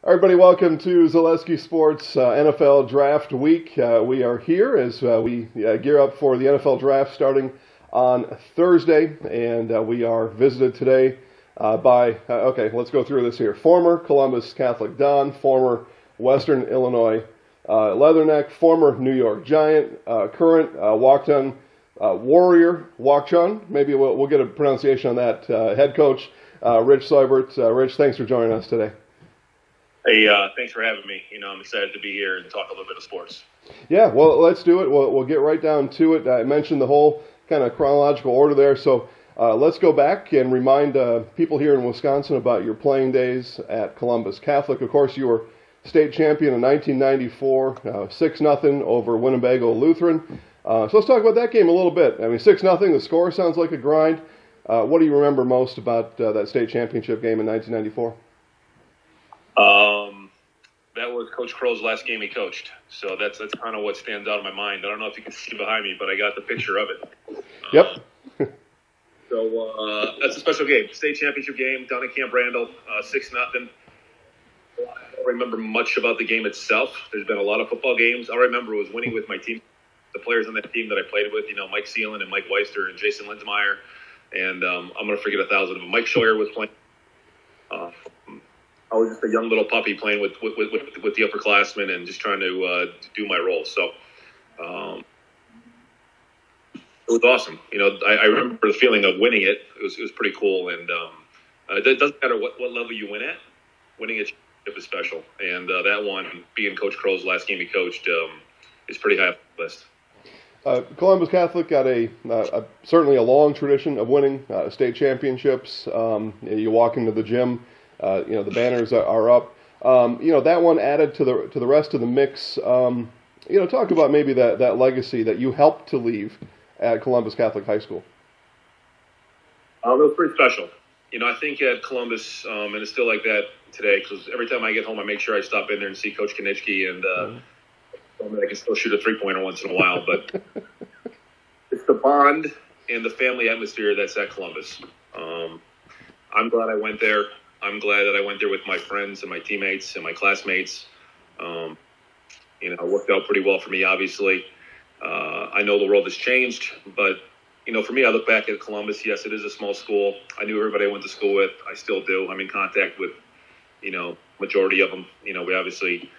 Everybody, welcome to Zaleski Sports NFL Draft Week. We are here as we gear up for the NFL Draft starting on Thursday, and we are visited today by, let's go through this here. Former Columbus Catholic Don, former Western Illinois Leatherneck, former New York Giant, current Walkton Warrior, Walkchun, maybe we'll get a pronunciation on that, head coach, Rich Seubert. Rich, thanks for joining us today. Hey, thanks for having me. I'm excited to be here and talk a little bit of sports. Yeah, well, let's do it. We'll get right down to it. I mentioned the whole kind of chronological order there, so let's go back and remind people here in Wisconsin about your playing days at Columbus Catholic. Of course, you were state champion in 1994, 6-0 over Winnebago Lutheran. So let's talk about that game a little bit. I mean, 6-0, the score sounds like a grind. What do you remember most about that state championship game in 1994? That was Coach Crow's last game he coached. So that's kind of what stands out in my mind. I don't know if you can see behind me, but I got the picture of it. Yep. So that's a special game. State championship game down at Camp Randall, 6-0. I don't remember much about the game itself. There's been a lot of football games. All I remember was winning with my team, the players on that team that I played with, Mike Seelan and Mike Weister and Jason Linsmeyer. And I'm going to forget 1,000 of them. Mike Scheuer was playing. I was just a young little puppy playing with the upperclassmen and just trying to do my role. So it was awesome. I remember the feeling of winning it. It was pretty cool. And it doesn't matter what level you win at. Winning a championship is special. And that one, being Coach Crow's last game he coached, is pretty high up the list. Columbus Catholic got certainly a long tradition of winning state championships. You walk into the gym. The banners are up. That one added to the rest of the mix. Talk about maybe that legacy that you helped to leave at Columbus Catholic High School. It was pretty special. I think at Columbus, and it's still like that today, because every time I get home, I make sure I stop in there and see Coach Konitsky, and I can still shoot a three-pointer once in a while. But it's the bond and the family atmosphere that's at Columbus. I'm glad I went there. I'm glad that I went there with my friends and my teammates and my classmates. It worked out pretty well for me, obviously. I know the world has changed, but, for me, I look back at Columbus. Yes, it is a small school. I knew everybody I went to school with. I still do. I'm in contact with, majority of them. We obviously,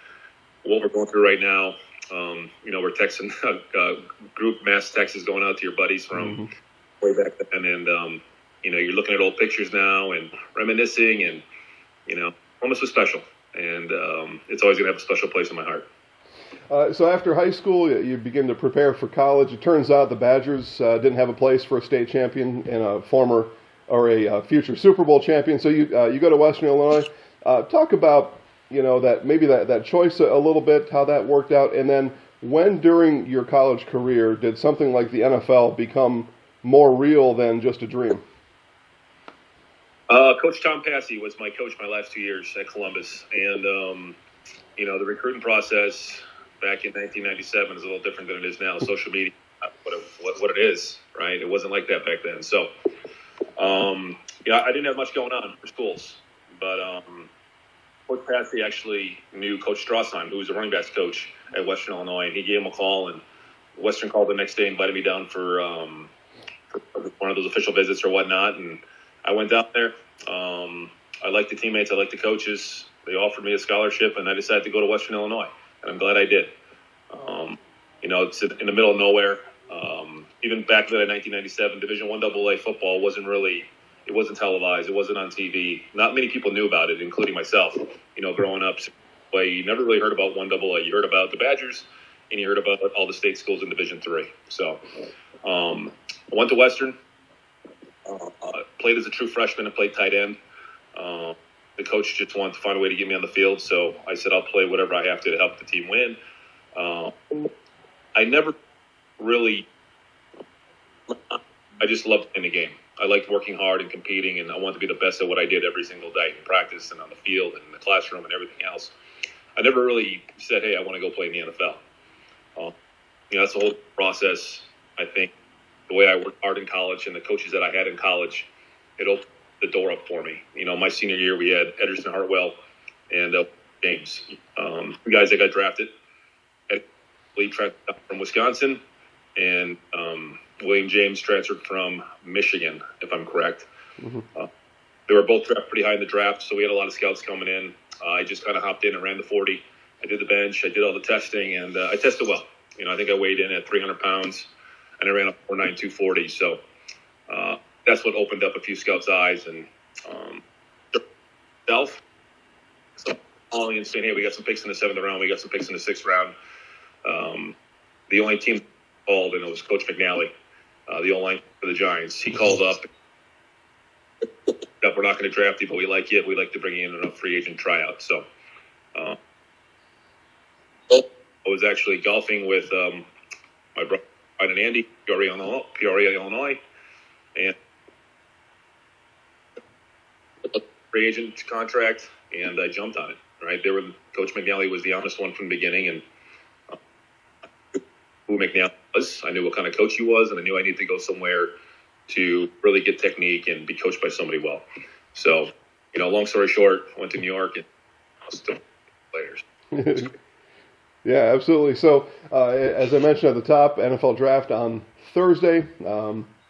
what we're going through right now, we're texting group mass texts going out to your buddies from way back then. And, you're looking at old pictures now and reminiscing, and, Columbus was special. And it's always going to have a special place in my heart. So after high school, you begin to prepare for college. It turns out the Badgers didn't have a place for a state champion and a former or a future Super Bowl champion. So you go to Western Illinois. Talk about, that choice a little bit, how that worked out. And then when during your college career did something like the NFL become more real than just a dream? Coach Tom Passy was my coach my last 2 years at Columbus. And, the recruiting process back in 1997 is a little different than it is now. Social media, what it is, right? It wasn't like that back then. So, I didn't have much going on for schools. But Coach Passy actually knew Coach Strassheim, who was a running backs coach at Western Illinois. And he gave him a call, and Western called the next day, invited me down for one of those official visits or whatnot. And I went down there. I liked the teammates. I liked the coaches. They offered me a scholarship, and I decided to go to Western Illinois, and I'm glad I did. It's in the middle of nowhere. Even back then in 1997, Division I AA football wasn't televised. It wasn't on TV. Not many people knew about it, including myself. Growing up, you never really heard about I AA. You heard about the Badgers, and you heard about all the state schools in Division III. So I went to Western. Played as a true freshman and played tight end. The coach just wanted to find a way to get me on the field, so I said I'll play whatever I have to help the team win. I never really – I just loved playing the game. I liked working hard and competing, and I wanted to be the best at what I did every single day in practice and on the field and in the classroom and everything else. I never really said, hey, I want to go play in the NFL. That's the whole process, I think. The way I worked hard in college and the coaches that I had in college, it opened the door up for me. My senior year, we had Ederson Hartwell and James. The guys that got drafted, Lee transferred from Wisconsin, and William James transferred from Michigan, if I'm correct. Mm-hmm. They were both drafted pretty high in the draft, so we had a lot of scouts coming in. I just kind of hopped in and ran the 40. I did the bench, I did all the testing, and I tested well. I think I weighed in at 300 pounds, and I ran a 4.9 240. So that's what opened up a few scouts' eyes. And so calling and saying, hey, we got some picks in the 7th round, we got some picks in the 6th round. The only team called, and it was Coach McNally, the O-line for the Giants. He called up, we're not going to draft you, but we like you. We'd like to bring you in on a free agent tryout. So I was actually golfing with my brother and Andy, Peoria, Illinois, and a free agent contract, and I jumped on it. Right, Coach McNally was the honest one from the beginning, and who McNally was. I knew what kind of coach he was, and I knew I needed to go somewhere to really get technique and be coached by somebody well. So, long story short, went to New York and still players. Yeah, absolutely. So, as I mentioned at the top, NFL draft on Thursday.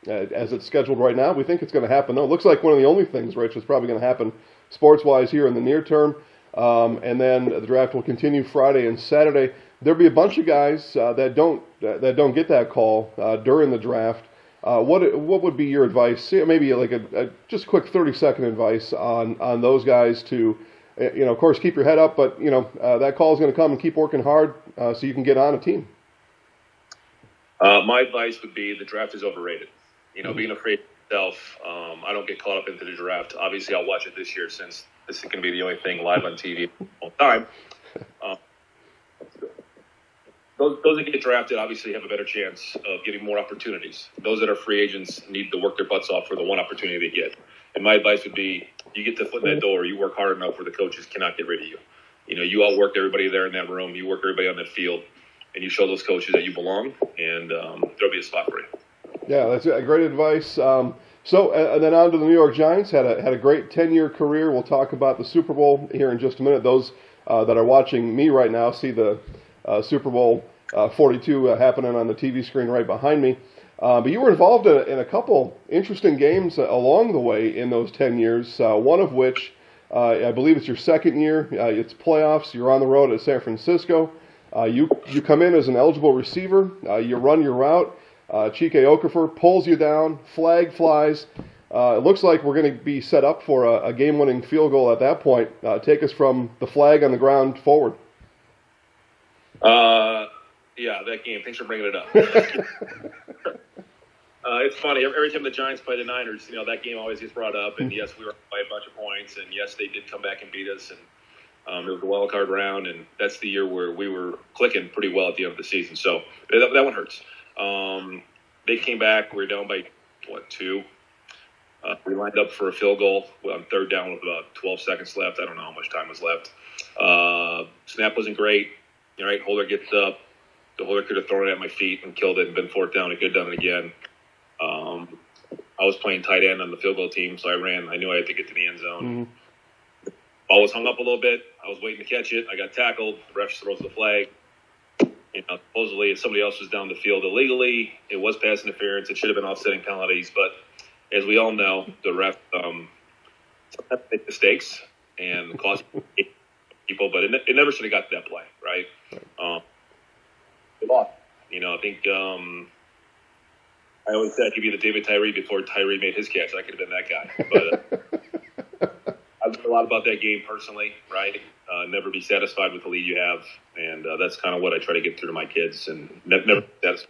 As it's scheduled right now, we think it's going to happen, though. It looks like one of the only things, Rich, that's probably going to happen sports-wise here in the near term. And then the draft will continue Friday and Saturday. There'll be a bunch of guys that don't get that call during the draft. What would be your advice? Maybe like a just quick 30-second advice on those guys to, of course, keep your head up, but that call is going to come and keep working hard so you can get on a team. My advice would be the draft is overrated. Being afraid of yourself, I don't get caught up into the draft. Obviously, I'll watch it this year since this is going to be the only thing live on TV all the time. Those that get drafted obviously have a better chance of getting more opportunities. Those that are free agents need to work their butts off for the one opportunity they get. And my advice would be, you get the foot in that door, you work hard enough where the coaches cannot get rid of you. You outwork everybody there in that room, you work everybody on that field, and you show those coaches that you belong, and there'll be a spot for you. Yeah, that's great advice. So, and then on to the New York Giants. Had a great 10-year career. We'll talk about the Super Bowl here in just a minute. Those that are watching me right now see the Super Bowl 42 happening on the TV screen right behind me. But you were involved in a couple interesting games along the way in those 10 years, one of which I believe it's your second year. It's playoffs. You're on the road at San Francisco. You come in as an eligible receiver. You run your route. Chike Okafor pulls you down. Flag flies. It looks like we're going to be set up for a game-winning field goal at that point. Take us from the flag on the ground forward. Yeah, that game. Thanks for bringing it up. It's funny. Every time the Giants play the Niners, that game always gets brought up. And yes, we were up by a bunch of points. And yes, they did come back and beat us. And it was a wild card round. And that's the year where we were clicking pretty well at the end of the season. So that one hurts. They came back. We were down by, 2? We lined up for a field goal on 3rd down with about 12 seconds left. I don't know how much time was left. Snap wasn't great. Right, holder gets up. The holder could have thrown it at my feet and killed it and been 4th down. He could have done it again. I was playing tight end on the field goal team, so I ran. I knew I had to get to the end zone. Mm-hmm. Ball was hung up a little bit. I was waiting to catch it. I got tackled. The ref throws the flag. Supposedly, if somebody else was down the field illegally, it was pass interference. It should have been offsetting penalties. But as we all know, the ref make mistakes and cost people. But it never should have got to that play, right? I think I always said I could be the David Tyree before Tyree made his catch. I could have been that guy. But I've learned a lot about that game personally, right? Never be satisfied with the lead you have. And that's kind of what I try to get through to my kids, and never be satisfied.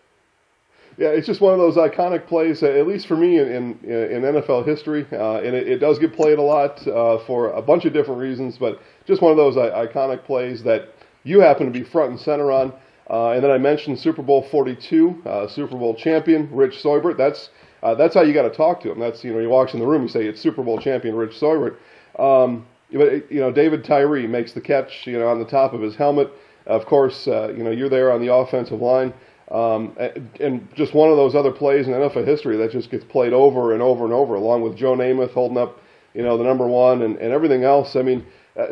Yeah, it's just one of those iconic plays, at least for me in NFL history, and it does get played a lot for a bunch of different reasons, but just one of those iconic plays that you happen to be front and center on. And then I mentioned Super Bowl 42, Super Bowl champion Rich Seubert. That's how you got to talk to him. That's he walks in the room, you say it's Super Bowl champion Rich Seubert. But David Tyree makes the catch, on the top of his helmet. Of course, you're there on the offensive line. And just one of those other plays in NFL history that just gets played over and over and over, along with Joe Namath holding up, the number one and everything else. I mean,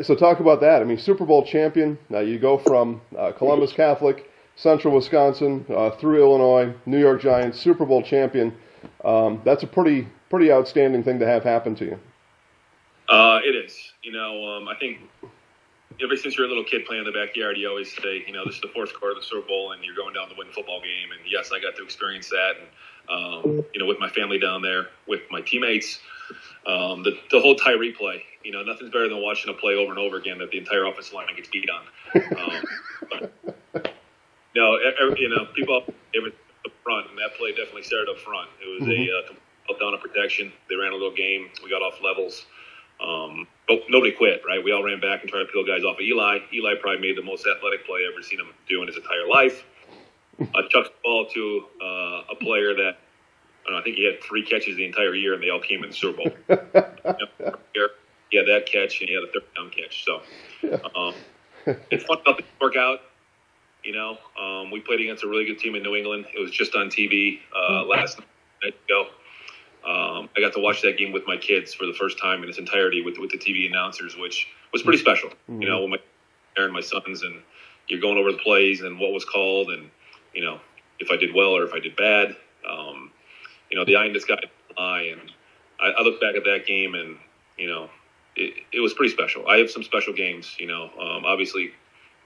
So talk about that. I mean, Super Bowl champion. You go from Columbus Catholic, Central Wisconsin, through Illinois, New York Giants, Super Bowl champion. That's a pretty outstanding thing to have happen to you. It is. I think ever since you're a little kid playing in the backyard, you always say, this is the fourth quarter of the Super Bowl, and you're going down to win a football game. And yes, I got to experience that. And with my family down there, with my teammates, the whole Tyree play. Nothing's better than watching a play over and over again that the entire offensive line gets beat on. People up front, and that play definitely started up front. It was a down of protection. They ran a little game. We got off levels. But nobody quit, right? We all ran back and tried to peel guys off of Eli. Eli probably made the most athletic play I've ever seen him do in his entire life. Chucked the ball to a player that, I think he had 3 catches the entire year, and they all came in the Super Bowl. He had that catch, and he had a third down catch. So it's fun enough to work out. We played against a really good team in New England. It was just on TV last night ago. I got to watch that game with my kids for the first time in its entirety with the TV announcers, which was pretty special. With my parents and my sons, and you're going over the plays and what was called, and if I did well or if I did bad. The eye in the sky lie, and I look back at that game, and it was pretty special. I have some special games. Obviously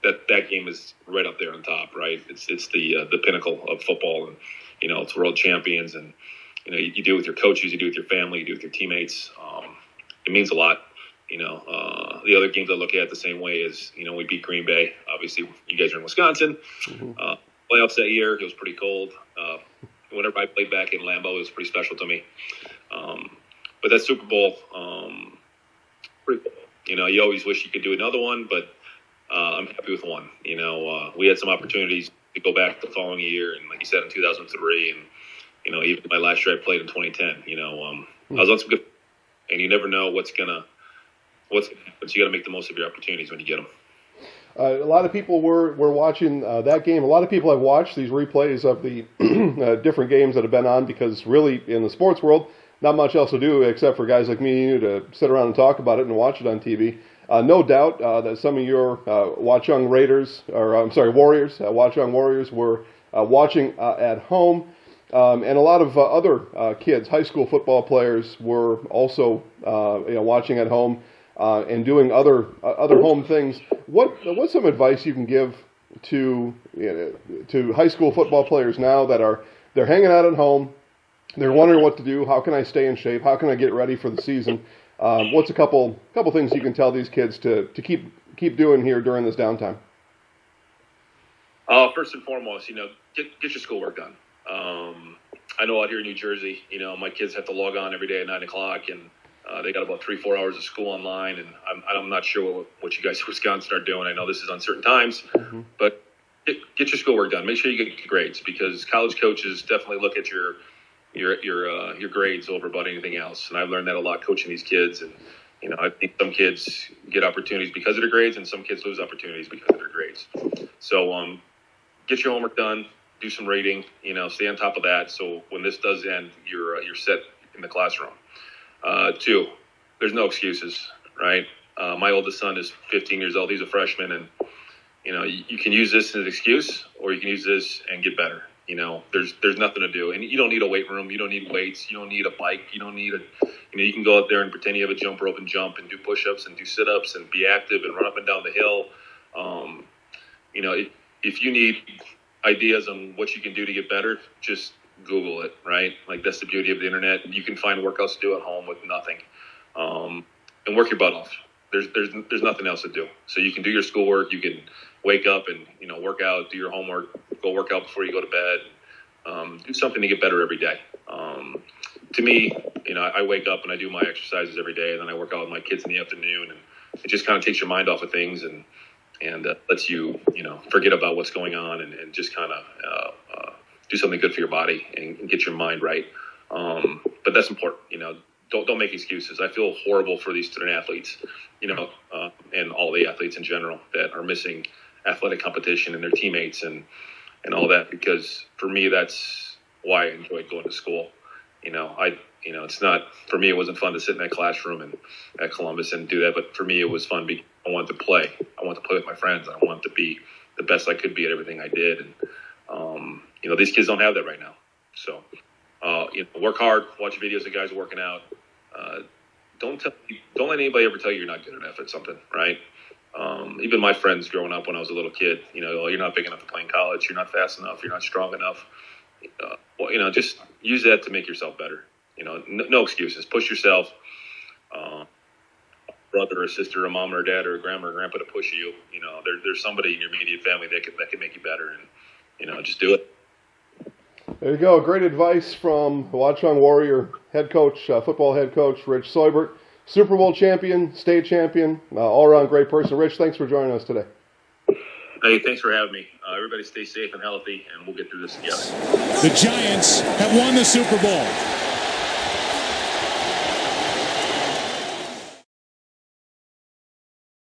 that game is right up there on top, right? It's the pinnacle of football, and it's world champions, and you do it with your coaches, you do it with your family, you do it with your teammates. It means a lot. The other games I look at the same way is, we beat Green Bay. Obviously, you guys are in Wisconsin. Playoffs that year, it was pretty cold. Whenever I played back in Lambeau, it was pretty special to me. But that Super Bowl, pretty cool. You always wish you could do another one, but I'm happy with one. We had some opportunities to go back the following year, and like you said, in 2003, and even my last year I played in 2010. I was on some good, and you never know what's gonna happen. So you got to make the most of your opportunities when you get them. A lot of people were watching that game. A lot of people have watched these replays of the different games that have been on, because really in the sports world, not much else to do except for guys like me and you to sit around and talk about it and watch it on TV. No doubt that some of your Watchung Warriors were watching at home. And a lot of other kids, high school football players, were also watching at home and doing other home things. What's some advice you can give to high school football players now that they're hanging out at home, they're wondering what to do? How can I stay in shape? How can I get ready for the season? What's a couple things you can tell these kids to keep doing here during this downtime? First and foremost, get your schoolwork done. I know out here in New Jersey, my kids have to log on every day at 9 o'clock, and they got about 3-4 hours of school online, and I'm not sure what you guys in Wisconsin are doing. I know this is uncertain times, but get your schoolwork done. Make sure you get grades, because college coaches definitely look at your grades over about anything else. And I've learned that a lot coaching these kids, and I think some kids get opportunities because of their grades, and some kids lose opportunities because of their grades. So get your homework done. Do some reading, stay on top of that. So when this does end, you're set in the classroom. 2, there's no excuses, right? My oldest son is 15 years old. He's a freshman, and you can use this as an excuse, or you can use this and get better. There's nothing to do, and you don't need a weight room. You don't need weights. You don't need a bike. You don't need you can go out there and pretend you have a jump rope and jump and do push-ups and do sit-ups and be active and run up and down the hill. If you need ideas on what you can do to get better, just Google it, right? Like, that's the beauty of the internet. You can find workouts to do at home with nothing, and work your butt off. There's nothing else to do. So you can do your schoolwork. You can wake up and work out, do your homework, go work out before you go to bed. Do something to get better every day. To me, I wake up and I do my exercises every day, and then I work out with my kids in the afternoon, and it just kind of takes your mind off of things and lets you, forget about what's going on and just kind of do something good for your body and get your mind right. But that's important. Don't make excuses. I feel horrible for these student athletes, and all the athletes in general that are missing athletic competition and their teammates and all that, because for me, that's why I enjoyed going to school. it's not, for me, it wasn't fun to sit in that classroom and at Columbus and do that. But for me, it was fun because I wanted to play. I wanted to play with my friends. I wanted to be the best I could be at everything I did. And, these kids don't have that right now. So, work hard, watch videos of guys working out. Don't let anybody ever tell you you're not good enough at something, right? Even my friends growing up when I was a little kid, you're not big enough to play in college. You're not fast enough. You're not strong enough. Just use that to make yourself better. No excuses. Push yourself. Brother or sister, or mom or dad or grandma or grandpa to push you. There's somebody in your immediate family that can make you better, and just do it. There you go. Great advice from Watchung Warrior head coach, football head coach Rich Seubert, Super Bowl champion, state champion, all-around great person. Rich, thanks for joining us today. Hey, thanks for having me. Everybody stay safe and healthy, and we'll get through this together. The Giants have won the Super Bowl.